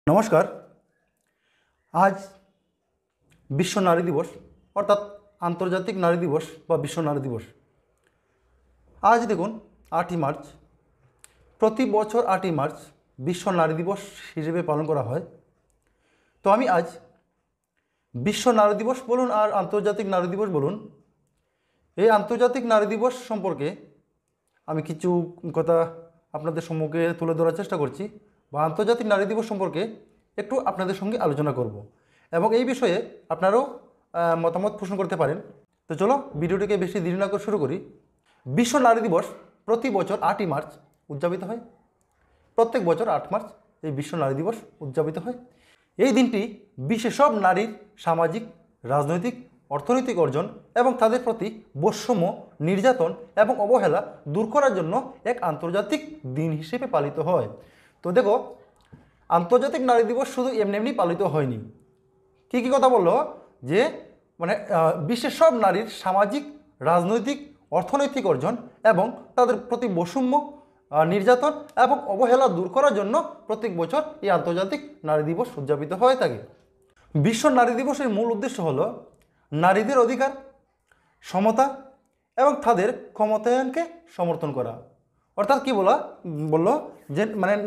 নমস্কার। আজ বিশ্ব নারী দিবস অর্থাৎ আন্তর্জাতিক নারী দিবস বা বিশ্ব নারী দিবস। আজ দেখুন 8ই মার্চ। প্রতি বছর 8ই মার্চ বিশ্ব নারী দিবস হিসেবে পালন করা হয়। তো আমি আজ বিশ্ব নারী দিবস বলুন আর আন্তর্জাতিক নারী দিবস বলুন, এই আন্তর্জাতিক নারী দিবস সম্পর্কে আমি কিছু কথা আপনাদের সম্মুখে তুলে ধরার চেষ্টা করছি, বা আন্তর্জাতিক নারী দিবস সম্পর্কে একটু আপনাদের সঙ্গে আলোচনা করব এবং এই বিষয়ে আপনারাও মতামত পোষণ করতে পারেন। তো চলো ভিডিওটিকে বেশি দেরি না করে শুরু করি। বিশ্ব নারী দিবস প্রতি বছর 8ই মার্চ উদযাপিত হয়। প্রত্যেক বছর 8 মার্চ এই বিশ্ব নারী দিবস উদযাপিত হয়। এই দিনটি বিশ্বের সব নারীর সামাজিক, রাজনৈতিক, অর্থনৈতিক অর্জন এবং তাদের প্রতি বৈষম্য, নির্যাতন এবং অবহেলা দূর করার জন্য এক আন্তর্জাতিক দিন হিসেবে পালিত হয়। তো দেখো, আন্তর্জাতিক নারী দিবস শুধু এমনি পালিত হয়নি। কী কী কথা বললো যে বিশ্বের সব নারীর সামাজিক, রাজনৈতিক, অর্থনৈতিক অর্জন এবং তাদের প্রতি বৈষম্য, নির্যাতন এবং অবহেলা দূর করার জন্য প্রত্যেক বছর এই আন্তর্জাতিক নারী দিবস উদযাপিত হয়ে থাকে। বিশ্ব নারী দিবসের মূল উদ্দেশ্য হলো নারীদের অধিকার, সমতা এবং তাদের ক্ষমতায়নকে সমর্থন করা। অর্থাৎ কি বললো যে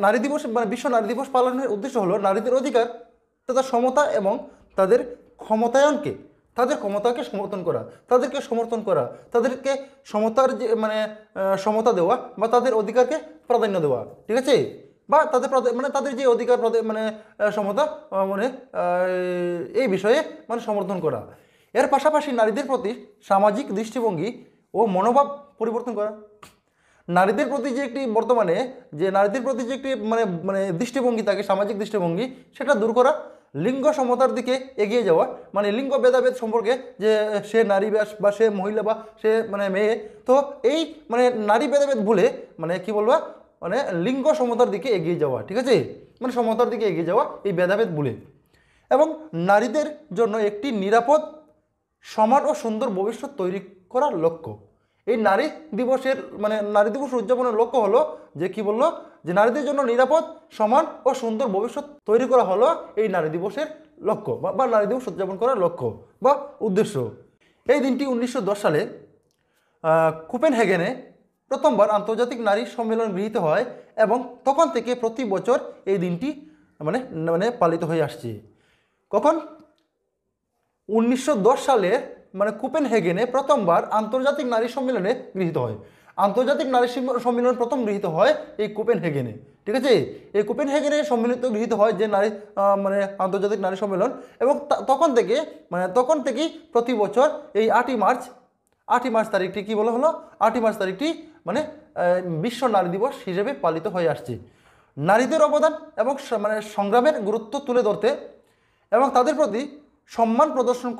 নারী দিবস বিশ্ব নারী দিবস পালনের উদ্দেশ্য হলো নারীদের অধিকার তথা সমতা এবং তাদের ক্ষমতায়নকে, তাদের ক্ষমতাকে সমর্থন করা, তাদেরকে সমর্থন করা, তাদেরকে সমতার যে সমতা দেওয়া বা তাদের অধিকারকে প্রাধান্য দেওয়া, ঠিক আছে, বা তাদের তাদের যে অধিকার সমতা এই বিষয়ে সমর্থন করা। এর পাশাপাশি নারীদের প্রতি সামাজিক দৃষ্টিভঙ্গি ও মনোভাব পরিবর্তন করা। নারীদের প্রতি যে একটি বর্তমানে যে নারীদের প্রতি যে একটি দৃষ্টিভঙ্গি থাকে, সামাজিক দৃষ্টিভঙ্গি, সেটা দূর করা। লিঙ্গ সমতার দিকে এগিয়ে যাওয়া, লিঙ্গ ভেদাভেদ সম্পর্কে, যে সে নারী বা সে মহিলা বা সে মেয়ে, তো এই নারী ভেদাভেদ ভুলে কি বলবো লিঙ্গ সমতার দিকে এগিয়ে যাওয়া, ঠিক আছে, সমতার দিকে এগিয়ে যাওয়া এই ভেদাভেদ ভুলে। এবং নারীদের জন্য একটি নিরাপদ, সমান ও সুন্দর ভবিষ্যৎ তৈরি করার লক্ষ্য। এই নারী দিবসের নারী দিবস উদযাপনের লক্ষ্য হলো যে কি বললো যে নারীদের জন্য নিরাপদ, সমান ও সুন্দর ভবিষ্যৎ তৈরি করা হলো এই নারী দিবসের লক্ষ্য বা নারী দিবস উদযাপন করার লক্ষ্য বা উদ্দেশ্য। এই দিনটি 1910 সালে কোপেনহেগেনে প্রথমবার আন্তর্জাতিক নারী সম্মেলন গৃহীত হয় এবং তখন থেকে প্রতি বছর এই দিনটি পালিত হয়ে আসছে। কখন? 1910 সালে কোপেনহেগেনে প্রথমবার আন্তর্জাতিক নারী সম্মেলনে গৃহীত হয়। আন্তর্জাতিক নারী সম্মেলন প্রথম গৃহীত হয় এই কোপেনহেগেনে, ঠিক আছে। এই কোপেনহেগেনে গৃহীত হয় যে নারী আন্তর্জাতিক নারী সম্মেলন, এবং তখন থেকেই প্রতি বছর এই 8ই মার্চ তারিখটি কি বলা হলো, 8ই মার্চ তারিখটি বিশ্ব নারী দিবস হিসেবে পালিত হয়ে আসছে। নারীদের অবদান এবং সংগ্রামের গুরুত্ব তুলে ধরতে এবং তাদের প্রতি সম্মান প্রদর্শন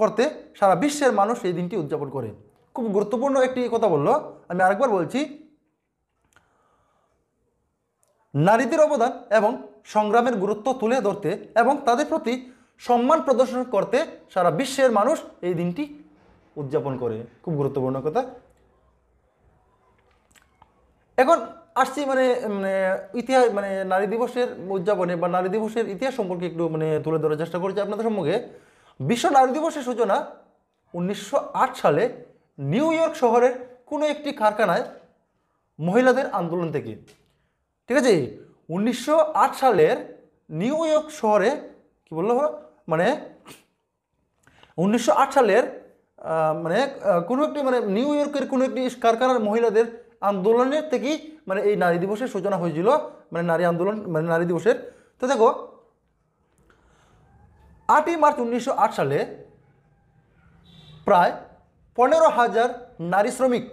করতে সারা বিশ্বের মানুষ এই দিনটি উদযাপন করে। খুব গুরুত্বপূর্ণ একটি কথা বললো, আমি আরেকবার বলছি। নারীদের অবদান এবং সংগ্রামের গুরুত্ব তুলে ধরতে এবং তাদের প্রতি সম্মান প্রদর্শন করতে সারা বিশ্বের মানুষ এই দিনটি উদযাপন করে। খুব গুরুত্বপূর্ণ কথা। এখন আসছি ইতিহাস নারী দিবসের উদযাপনে বা নারী দিবসের ইতিহাস সম্পর্কে একটু তুলে ধরার চেষ্টা করছি আপনাদের সম্মুখে। বিশ্ব নারী দিবসের সূচনা 1908 সালে নিউ ইয়র্ক শহরের কোনো একটি কারখানায় মহিলাদের আন্দোলন থেকে, ঠিক আছে। 1908 সালের নিউ ইয়র্ক শহরে কি বললো 1908 সালের কোনো একটি নিউ ইয়র্কের কোনো একটি কারখানার মহিলাদের আন্দোলনের থেকেই এই নারী দিবসের সূচনা হয়েছিল, নারী আন্দোলন নারী দিবসের। তো দেখো, 8ই মার্চ 1908 সালে প্রায় 15,000 নারী শ্রমিক,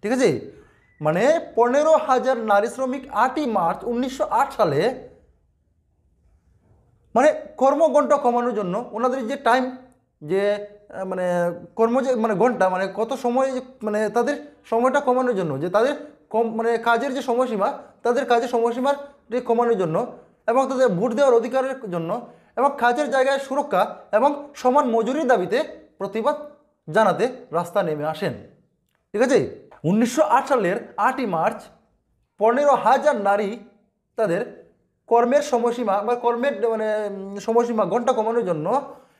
ঠিক আছে, 15,000 নারী শ্রমিক 8ই মার্চ 1908 সালে কর্মঘণ্টা কমানোর জন্য ওনাদের যে টাইম, যে কর্ম যে ঘন্টা কত সময় তাদের সময়টা কমানোর জন্য, যে তাদের কাজের যে সময়সীমা, তাদের কাজের সময়সীমার কমানোর জন্য এবং তাদের ভোট দেওয়ার অধিকারের জন্য এবং কাজের জায়গায় সুরক্ষা এবং সমান মজুরির দাবিতে প্রতিবাদ জানাতে রাস্তা নেমে আসেন, ঠিক আছে। 1908 সালের 8ই মার্চ 15,000 নারী তাদের কর্মের সময়সীমা বা কর্মের মানে সময়সীমা ঘন্টা কমানোর জন্য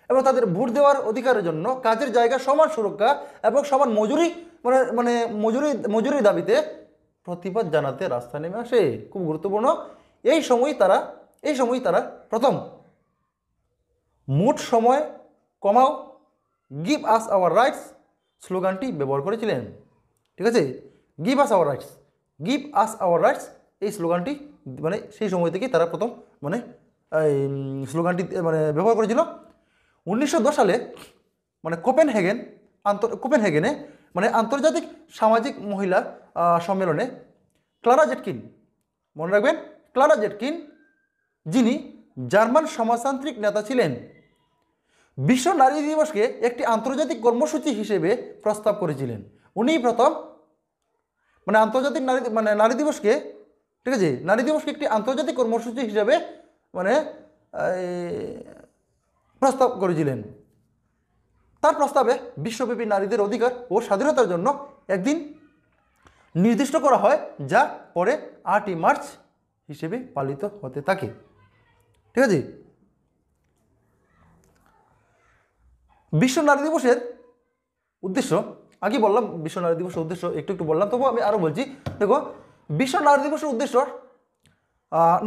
এবং তাদের ভোট দেওয়ার অধিকারের জন্য কাজের জায়গা সমান সুরক্ষা এবং সমান মজুরি মানে মানে মজুরির দাবিতে প্রতিবাদ জানাতে রাস্তায় নেমে আসে। খুব গুরুত্বপূর্ণ। এই সময় তারা প্রথম মোট সময় কমাও, গিভ আস আওয়ার রাইটস স্লোগানটি ব্যবহার করেছিলেন। ঠিক আছে, give us our rights, give us our rights এই স্লোগানটি মানে সেই সময় থেকেই তারা প্রথম মানে এই স্লোগানটি মানে ব্যবহার করেছিল। 1910 সালে মানে কোপেনহেগেনে মানে আন্তর্জাতিক সামাজিক মহিলা সম্মেলনে ক্লারা জেটকিন, মনে রাখবেন ক্লারা জেটকিন, যিনি জার্মান সমাজতান্ত্রিক নেতা ছিলেন, বিশ্ব নারী দিবসকে একটি আন্তর্জাতিক কর্মসূচি হিসেবে প্রস্তাব করেছিলেন। উনি প্রথম মানে আন্তর্জাতিক নারী দিবসকে, ঠিক আছে, নারী দিবসকে একটি আন্তর্জাতিক কর্মসূচি হিসেবে মানে প্রস্তাব করেছিলেন। তার প্রস্তাবে বিশ্বব্যাপী নারীদের অধিকার ও স্বাধীনতার জন্য একদিন নির্দিষ্ট করা হয়, যা পরে 8ই মার্চ হিসেবে পালিত হতে থাকে। ঠিক আছে, বিশ্ব নারী দিবসের উদ্দেশ্য আগে বললাম, বিশ্ব নারী দিবসের উদ্দেশ্য একটু বললাম, তবু আমি আরও বলছি। দেখো, বিশ্ব নারী দিবসের উদ্দেশ্য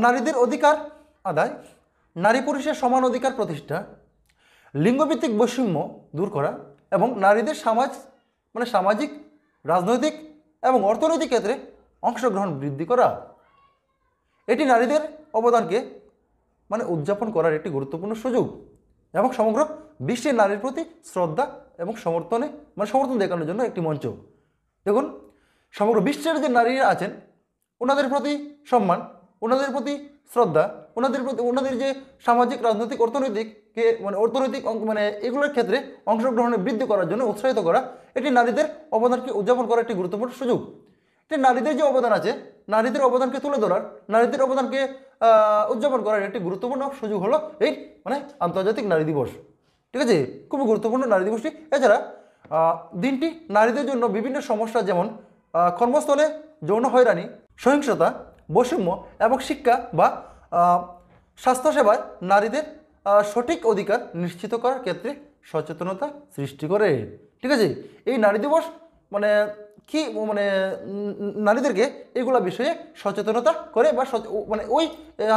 নারীদের অধিকার আদায়, নারী পুরুষের সমান অধিকার প্রতিষ্ঠা, লিঙ্গভিত্তিক বৈষম্য দূর করা এবং নারীদের সামাজিক, রাজনৈতিক এবং অর্থনৈতিক ক্ষেত্রে অংশগ্রহণ বৃদ্ধি করা। এটি নারীদের অবদানকে মানে উদযাপন করার একটি গুরুত্বপূর্ণ সুযোগ এবং সমগ্র বিশ্বের নারীর প্রতি শ্রদ্ধা এবং সমর্থন দেখানোর জন্য একটি মঞ্চ। দেখুন, সমগ্র বিশ্বের যে নারীরা আছেন ওনাদের প্রতি সম্মান, ওনাদের প্রতি শ্রদ্ধা, ওনাদের যে সামাজিক, রাজনৈতিক, অর্থনৈতিক এগুলোর ক্ষেত্রে অংশগ্রহণে বৃদ্ধি করার জন্য উৎসাহিত করা, এটি নারীদের অবদানকে উদযাপন করার একটি গুরুত্বপূর্ণ সুযোগ। এটি নারীদের যে অবদান আছে, নারীদের অবদানকে তুলে ধরার, নারীদের অবদানকে উদযাপন করার একটি গুরুত্বপূর্ণ সুযোগ হলো এই আন্তর্জাতিক নারী দিবস। ঠিক আছে, খুবই গুরুত্বপূর্ণ নারী দিবসটি। এছাড়া দিনটি নারীদের জন্য বিভিন্ন সমস্যা যেমন কর্মস্থলে যৌন হয়রানি, সহিংসতা, বৈষম্য এবং শিক্ষা বা স্বাস্থ্যসেবায় নারীদের সঠিক অধিকার নিশ্চিত করার ক্ষেত্রে সচেতনতা সৃষ্টি করে। ঠিক আছে, এই নারী দিবস নারীদেরকে এগুলা বিষয়ে সচেতনতা করে বা ওই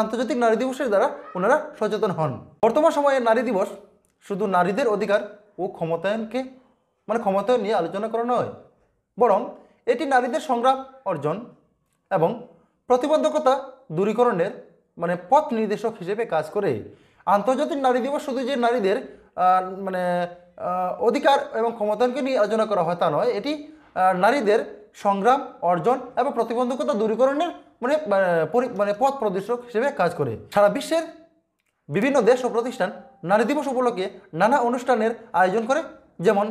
আন্তর্জাতিক নারী দিবসের দ্বারা ওনারা সচেতন হন। বর্তমান সময়ে নারী দিবস শুধু নারীদের অধিকার ও ক্ষমতায়ন নিয়ে আলোচনা করা নয়, বরং এটি নারীদের সংগ্রাম, অর্জন এবং প্রতিবন্ধকতা দূরীকরণের পথ নির্দেশক হিসেবে কাজ করে। আন্তর্জাতিক নারী দিবস শুধু যে নারীদের অধিকার এবং ক্ষমতায়নকে নিয়ে আলোচনা করা হয় তা নয়, এটি নারীদের সংগ্রাম, অর্জন এবং প্রতিবন্ধকতা দূরীকরণের পথ প্রদর্শক হিসেবে কাজ করে। সারা বিশ্বের বিভিন্ন দেশ ও প্রতিষ্ঠান নারী দিবস উপলক্ষে নানা অনুষ্ঠানের আয়োজন করে, যেমন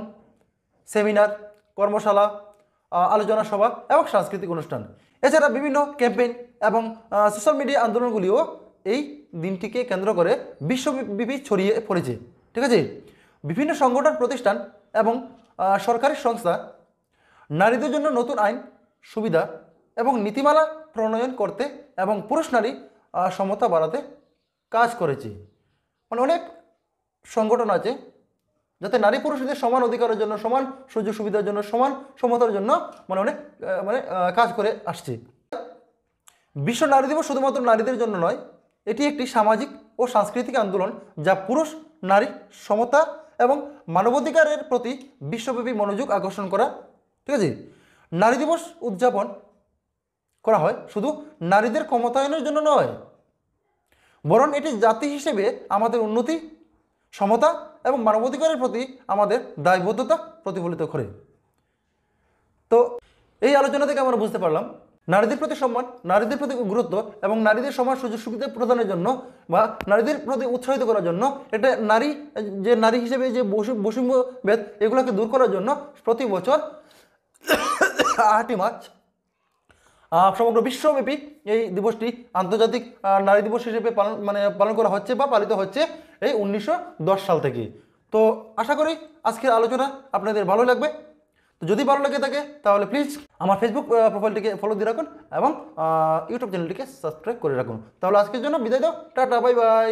সেমিনার, কর্মশালা, আলোচনা সভা এবং সাংস্কৃতিক অনুষ্ঠান। এছাড়া বিভিন্ন ক্যাম্পেইন এবং সোশ্যাল মিডিয়া আন্দোলনগুলিও এই দিনটিকে কেন্দ্র করে বিশ্বব্যাপী ছড়িয়ে পড়েছে। ঠিক আছে, বিভিন্ন সংগঠন, প্রতিষ্ঠান এবং সরকারি সংস্থা নারীদের জন্য নতুন আইন, সুবিধা এবং নীতিমালা প্রণয়ন করতে এবং পুরুষ নারী সমতা বাড়াতে কাজ করেছে। অনেক সংগঠন আছে যাতে নারী পুরুষদের সমান অধিকারের জন্য, সমান সুযোগ সুবিধার জন্য, সমান সমতার জন্য অনেক কাজ করে আসছে। বিশ্ব নারী দিবস শুধুমাত্র নারীদের জন্য নয়, এটি একটি সামাজিক ও সাংস্কৃতিক আন্দোলন যা পুরুষ নারী সমতা এবং মানবাধিকারের প্রতি বিশ্বব্যাপী মনোযোগ আকর্ষণ করা। ঠিক আছে, নারী দিবস উদযাপন করা হয় শুধু নারীদের ক্ষমতায়নের জন্য নয়, বরং এটি জাতি হিসেবে আমাদের উন্নতি, সমতা এবং মানবাধিকারের প্রতি আমাদের দায়বদ্ধতা প্রতিফলিত করে। তো এই আলোচনা থেকে আমরা বুঝতে পারলাম নারীদের প্রতি সম্মান, নারীদের প্রতি গুরুত্ব এবং নারীদের সমান সুযোগ সুবিধা প্রদানের জন্য বা নারীদের প্রতি উৎসাহিত করার জন্য, এটা নারী হিসেবে যে বৈষম্যভেদ এগুলোকে দূর করার জন্য প্রতি বছর 8ই মার্চ সমগ্র বিশ্বব্যাপী এই দিবসটি আন্তর্জাতিক নারী দিবস হিসেবে পালন করা হচ্ছে বা পালিত হচ্ছে এই 1910 সাল থেকে। তো আশা করি আজকের আলোচনা আপনাদের ভালো লাগবে। তো যদি ভালো লেগে থাকে তাহলে প্লিজ আমার ফেসবুক প্রোফাইলটিকে ফলো দিয়ে রাখুন এবং ইউটিউব চ্যানেলটিকে সাবস্ক্রাইব করে রাখুন। তাহলে আজকের জন্য বিদায় দাও, টাটা, বাই বাই।